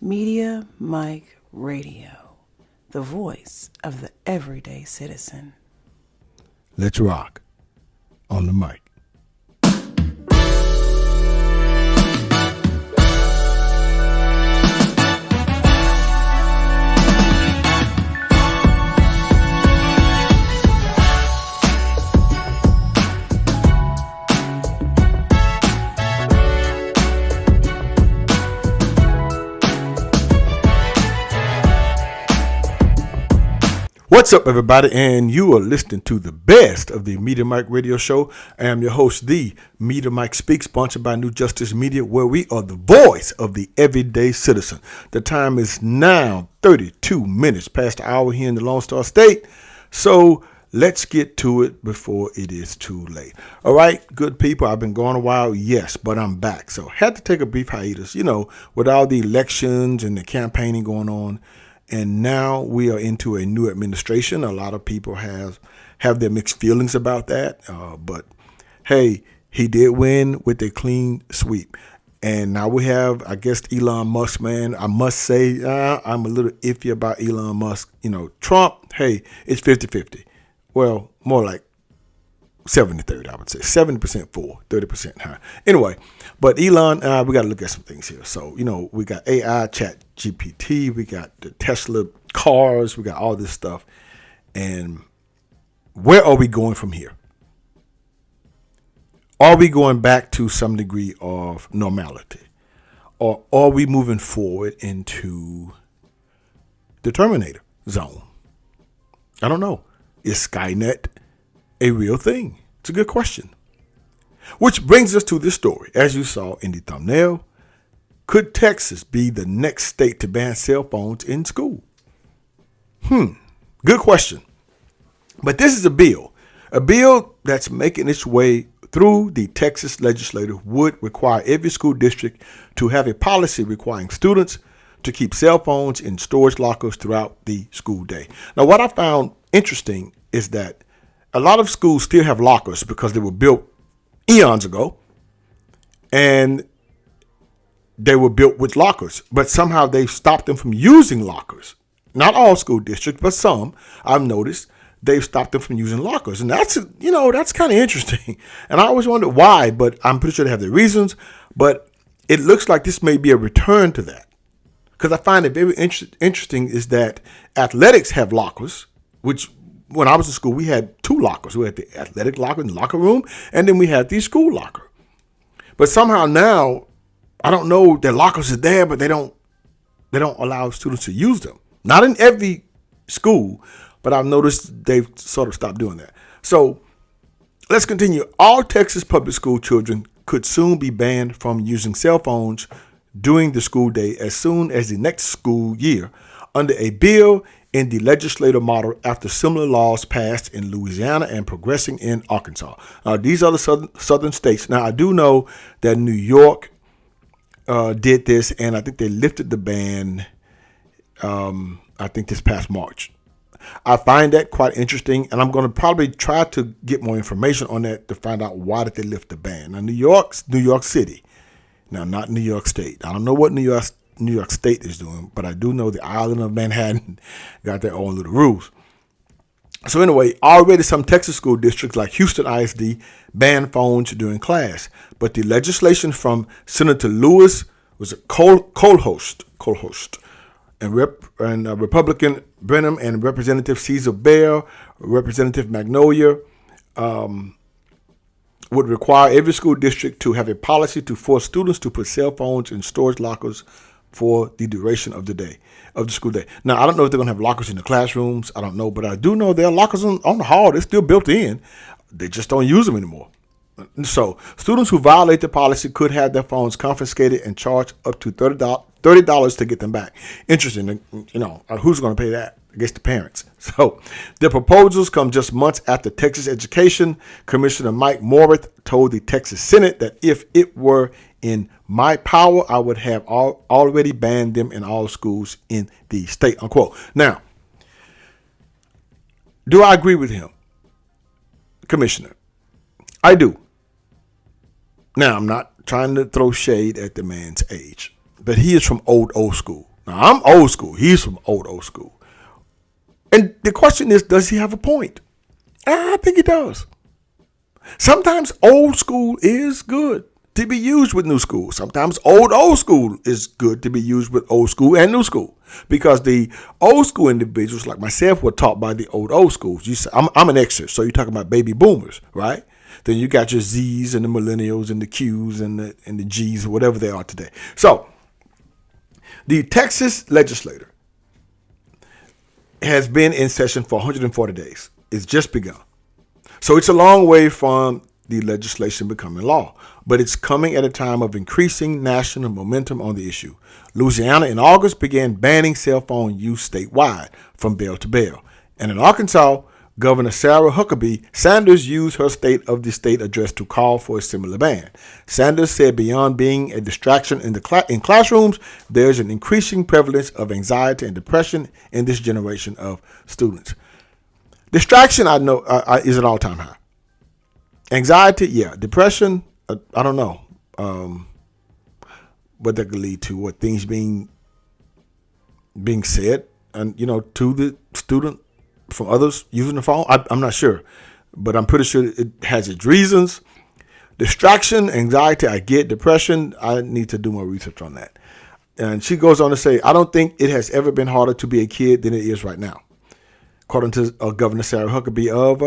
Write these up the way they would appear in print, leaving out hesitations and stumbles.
Media Mike Radio, the voice of the everyday citizen. Let's rock on the mic. What's up, everybody? And you are listening to the best of the Media Mike Radio Show. I am your host, the Media Mike Speaks, sponsored by New Justice Media, where we are the voice of the everyday citizen. The time is now 32 minutes past the hour here in the Lone Star State. So let's get to it before it is too late. All right, good people. I've been gone a while, yes, but I'm back. So had to take a brief hiatus, with all the elections and the campaigning going on. And now we are into a new administration. A lot of people have their mixed feelings about that. But, hey, he did win with a clean sweep. And now we have, I guess, Elon Musk, man. I must say I'm a little iffy about Elon Musk. Trump, hey, it's 50-50. Well, more like 70-30, I would say. 70% for, 30% high. Anyway, but Elon, we got to look at some things here. So, we got AI, Chat GPT, we got the Tesla cars, we got all this stuff. And where are we going from here? Are we going back to some degree of normality? Or are we moving forward into the Terminator zone? I don't know. Is Skynet a real thing? It's a good question. Which brings us to this story. As you saw in the thumbnail, could Texas be the next state to ban cell phones in school? Good question. But this is a bill that's making its way through the Texas legislature would require every school district to have a policy requiring students to keep cell phones in storage lockers throughout the school day. Now, what I found interesting is that a lot of schools still have lockers because they were built eons ago, and they were built with lockers, but somehow they've stopped them from using lockers. Not all school districts, but some, I've noticed, they've stopped them from using lockers. And that's kind of interesting. And I always wondered why, but I'm pretty sure they have their reasons. But it looks like this may be a return to that. Because I find it very interesting is that athletics have lockers, which when I was in school, we had two lockers. We had the athletic locker in the locker room, and then we had the school locker. But somehow now, I don't know, their lockers are there, but they don't allow students to use them. Not in every school, but I've noticed they've sort of stopped doing that. So let's continue. All Texas public school children could soon be banned from using cell phones during the school day as soon as the next school year under a bill in the legislative model after similar laws passed in Louisiana and progressing in Arkansas. These are the southern states. Now, I do know that New York did this, and I think they lifted the ban, I think this past March. I find that quite interesting, and I'm going to probably try to get more information on that to find out why did they lift the ban. Now, New York City, now not New York State. I don't know what New York State is doing, but I do know the island of Manhattan got their own little rules. So anyway, already some Texas school districts like Houston ISD ban phones during class, but the legislation from Senator Lewis was a co-host, and Republican Brenham and Representative Cesar Bear, Representative Magnolia, would require every school district to have a policy to force students to put cell phones in storage lockers for the duration of the school day. Now, I don't know if they're going to have lockers in the classrooms. I don't know, but I do know there are lockers on the hall. They're still built in. They just don't use them anymore. So students who violate the policy could have their phones confiscated and charged up to $30 to get them back. Interesting. Who's going to pay that? I guess the parents. So the proposals come just months after Texas Education Commissioner Mike Morath told the Texas Senate that if it were in my power, I would have already banned them in all schools in the state, unquote. Now, do I agree with him, Commissioner? I do. Now, I'm not trying to throw shade at the man's age, but he is from old school. Now, I'm old school. He's from old school. And the question is, does he have a point? I think he does. Sometimes old school is good to be used with new school. Sometimes old school is good to be used with old school and new school. Because the old school individuals like myself were taught by the old schools. You say, I'm an Xer, so you're talking about baby boomers, right? Then you got your Zs and the millennials and the Qs and the Gs, whatever they are today. So the Texas legislature has been in session for 140 days. It's just begun. So it's a long way from the legislation becoming law, but it's coming at a time of increasing national momentum on the issue. Louisiana in August began banning cell phone use statewide from bell to bell. And in Arkansas, Governor Sarah Huckabee Sanders used her State of the State address to call for a similar ban. Sanders said beyond being a distraction in classrooms, there's an increasing prevalence of anxiety and depression in this generation of students. Distraction, I know, is an all-time high. Anxiety, yeah. Depression, I don't know what that could lead to. What things being said, and to the student from others using the phone. I'm not sure, but I'm pretty sure it has its reasons. Distraction, anxiety, I get. Depression, I need to do more research on that. And she goes on to say, I don't think it has ever been harder to be a kid than it is right now, according to Governor Sarah Huckabee of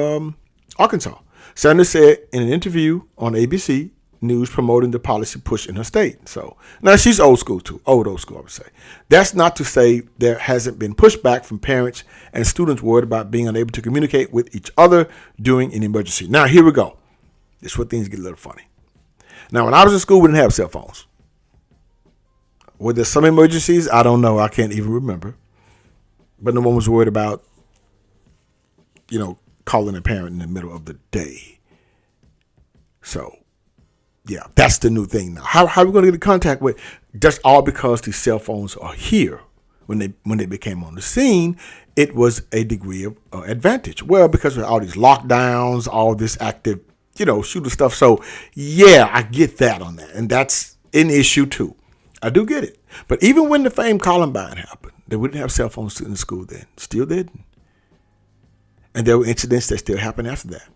Arkansas. Sanders said in an interview on ABC News promoting the policy push in her state. So now she's old school too, old school, I would say. That's not to say there hasn't been pushback from parents and students worried about being unable to communicate with each other during an emergency. Now here we go. This is where things get a little funny. Now when I was in school, we didn't have cell phones. Were there some emergencies? I don't know. I can't even remember. But no one was worried about, calling a parent in the middle of the day. So, yeah, that's the new thing now. How are we going to get in contact with? Just all because these cell phones are here. When they became on the scene, it was a degree of advantage. Well, because of all these lockdowns, all this active, shooter stuff. So, yeah, I get that on that. And that's an issue, too. I do get it. But even when the famed Columbine happened, they wouldn't have cell phones in the school then. Still didn't. And there were incidents that still happen after that.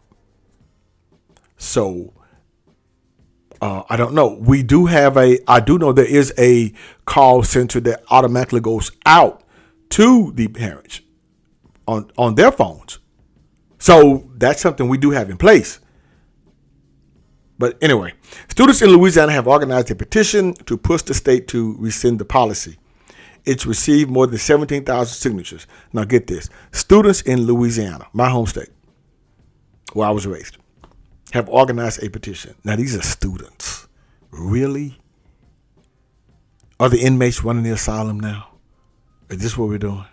So, I don't know. I do know there is a call center that automatically goes out to the parents on their phones. So that's something we do have in place. But anyway, students in Louisiana have organized a petition to push the state to rescind the policy. It's received more than 17,000 signatures. Now get this. Students in Louisiana, my home state, where I was raised, have organized a petition. Now these are students. Really? Are the inmates running the asylum now? Is this what we're doing?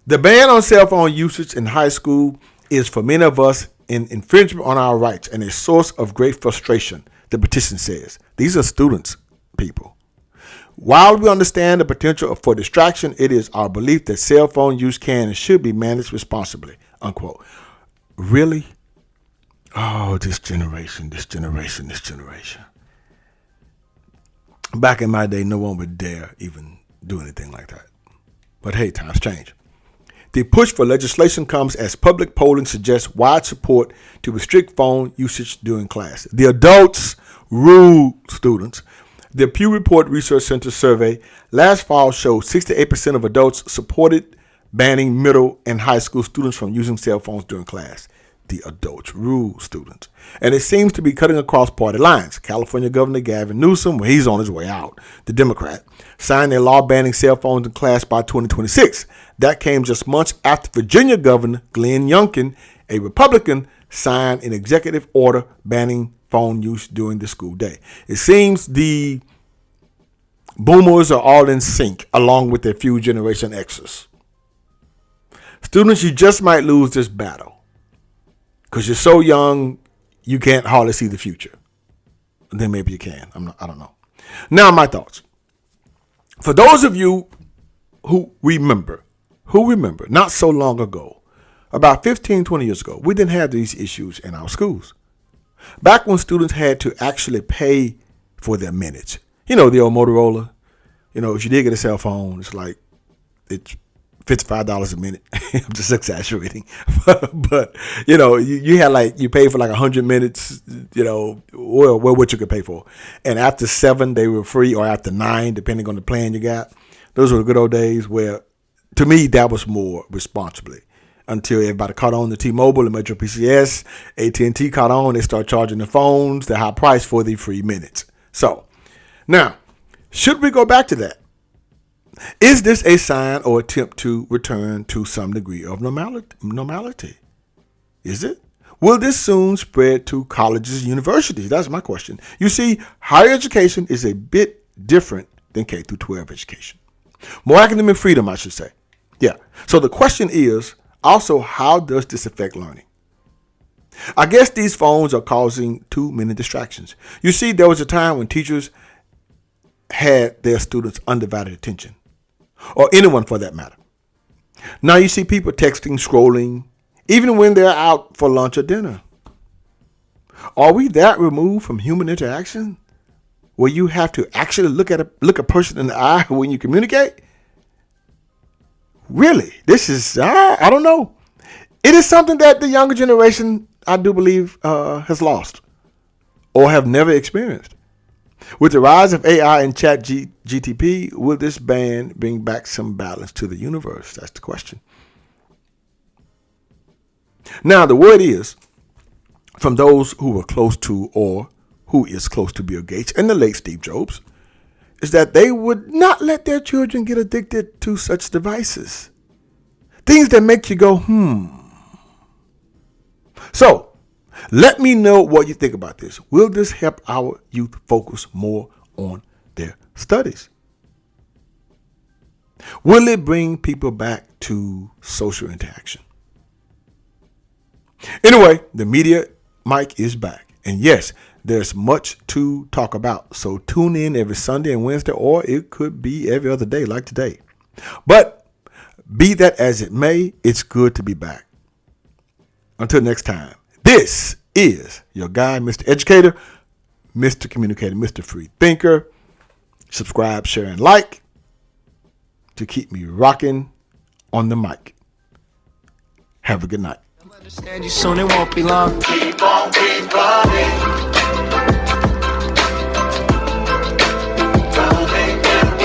The ban on cell phone usage in high school is for many of us an infringement on our rights and a source of great frustration, the petition says. These are students, people. While we understand the potential for distraction, it is our belief that cell phone use can and should be managed responsibly, unquote. Really? Oh, this generation. Back in my day, no one would dare even do anything like that. But hey, times change. The push for legislation comes as public polling suggests wide support to restrict phone usage during class. The adults rule students. The Pew Report Research Center survey last fall showed 68% of adults supported banning middle and high school students from using cell phones during class. The adults rule students. And it seems to be cutting across party lines. California Governor Gavin Newsom, well, he's on his way out, the Democrat, signed a law banning cell phones in class by 2026. That came just months after Virginia Governor Glenn Youngkin, a Republican, signed an executive order banning phone use during the school day. It seems the boomers are all in sync, along with their few Generation Xers. Students, you just might lose this battle because you're so young, you can't hardly see the future. And then maybe you can. I don't know. Now, my thoughts. For those of you who remember, not so long ago, about 15, 20 years ago, we didn't have these issues in our schools. Back when students had to actually pay for their minutes. The old Motorola, if you did get a cell phone, it's $55 a minute. I'm just exaggerating, but you had you paid for 100 minutes, what you could pay for, and after 7 they were free, or after 9, depending on the plan you got. Those were the good old days where, to me, that was more responsibly. Until everybody caught on to T-Mobile and Metro PCS, AT&T caught on, they start charging the phones the high price for the free minutes. So, now, should we go back to that? Is this a sign or attempt to return to some degree of normality? Is it? Will this soon spread to colleges and universities? That's my question. You see, higher education is a bit different than K through 12 education. More academic freedom, I should say. Yeah. So the question is, also, how does this affect learning? I guess these phones are causing too many distractions. You see, there was a time when teachers had their students' undivided attention, or anyone for that matter. Now you see people texting, scrolling, even when they're out for lunch or dinner. Are we that removed from human interaction, where you have to actually look a person in the eye when you communicate? Really, this is, I don't know. It is something that the younger generation, I do believe, has lost or have never experienced. With the rise of AI and GTP, will this ban bring back some balance to the universe? That's the question. Now, the word is, from those who were close to, or who is close to Bill Gates and the late Steve Jobs, is that they would not let their children get addicted to such devices. Things that make you go, So, let me know what you think about this. Will this help our youth focus more on their studies? Will it bring people back to social interaction? Anyway, the media mic is back. And yes, there's much to talk about. So tune in every Sunday and Wednesday, or it could be every other day like today. But be that as it may, it's good to be back. Until next time, this is your guy, Mr. Educator, Mr. Communicator, Mr. Free Thinker. Subscribe, share, and like to keep me rocking on the mic. Have a good night. Understand you soon, it won't be long. Keep on, keep on. Don't make them